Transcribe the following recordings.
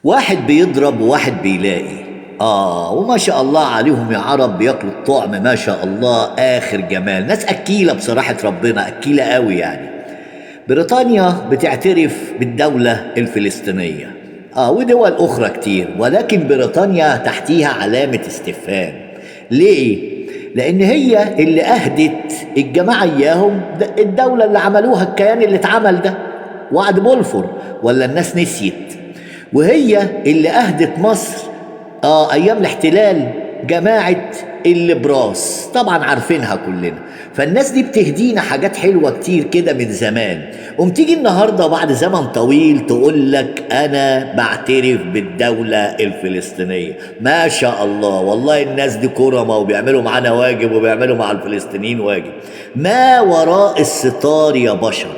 واحد بيضرب وواحد بيلاقي. وما شاء الله عليهم يا عرب، بياكلوا الطعم ما شاء الله آخر جمال. ناس أكيلة بصراحة، ربنا أكيلة قوي يعني. بريطانيا بتعترف بالدولة الفلسطينية، ودول أخرى كتير، ولكن بريطانيا تحتيها علامة استفهام. ليه؟ لأن هي اللي أهدت الجماعة إياهم الدولة اللي عملوها، الكيان اللي اتعمل ده وعد بولفور، ولا الناس نسيت؟ وهي اللي أهدت مصر أيام الاحتلال جماعة البراس، طبعا عارفينها كلنا. فالناس دي بتهدينا حاجات حلوة كتير كده من زمان، تيجي النهاردة بعد زمن طويل تقول لك أنا بعترف بالدولة الفلسطينية. ما شاء الله، والله الناس دي كرمة وبيعملوا معانا واجب وبيعملوا مع الفلسطينيين واجب. ما وراء الستار يا بشر،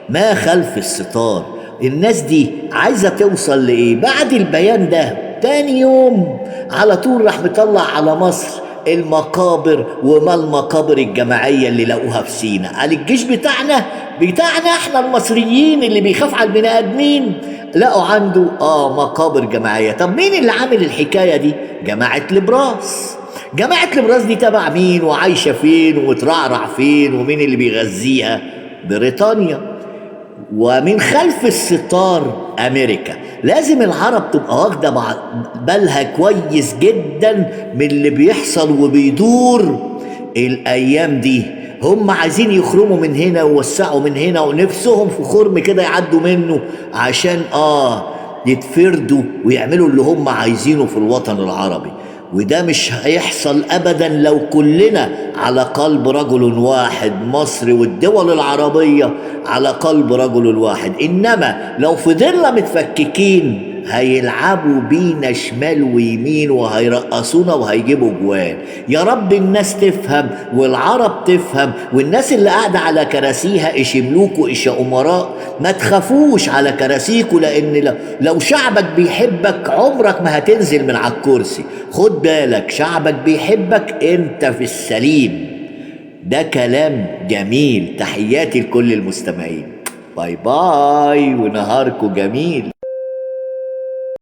ما خلف الستار. الناس دي عايزة توصل لإيه؟ بعد البيان ده تاني يوم على طول راح مطلع على مصر المقابر، وما المقابر الجماعية اللي لقوها في سينا. قال الجيش بتاعنا احنا المصريين اللي بيخاف على البني ادمين لقوا عنده مقابر جماعية. طب مين اللي عامل الحكاية دي؟ جماعة البراس. جماعة البراس دي تبع مين وعايشة فين وترعرع فين ومين اللي بيغذيها؟ بريطانيا. ومن خلف الستار أمريكا. لازم العرب تبقى واخدة بالها كويس جدا من اللي بيحصل وبيدور الأيام دي. هم عايزين يخرموا من هنا ويوسعوا من هنا، ونفسهم في خرم كده يعدوا منه عشان يتفردوا ويعملوا اللي هم عايزينه في الوطن العربي. وده مش هيحصل أبدا لو كلنا على قلب رجل واحد، مصر والدول العربية على قلب رجل واحد. إنما لو فضلنا متفككين هيلعبوا بينا شمال ويمين وهيرقصونا وهيجيبوا جوان. يا رب الناس تفهم والعرب تفهم، والناس اللي قاعدة على كراسيها إيش ملوك وإيش أمراء ما تخافوش على كراسيكوا، لأن لو شعبك بيحبك عمرك ما هتنزل من على الكرسي. خد بالك، شعبك بيحبك انت في السليم. ده كلام جميل. تحياتي لكل المستمعين. باي باي ونهاركم جميل.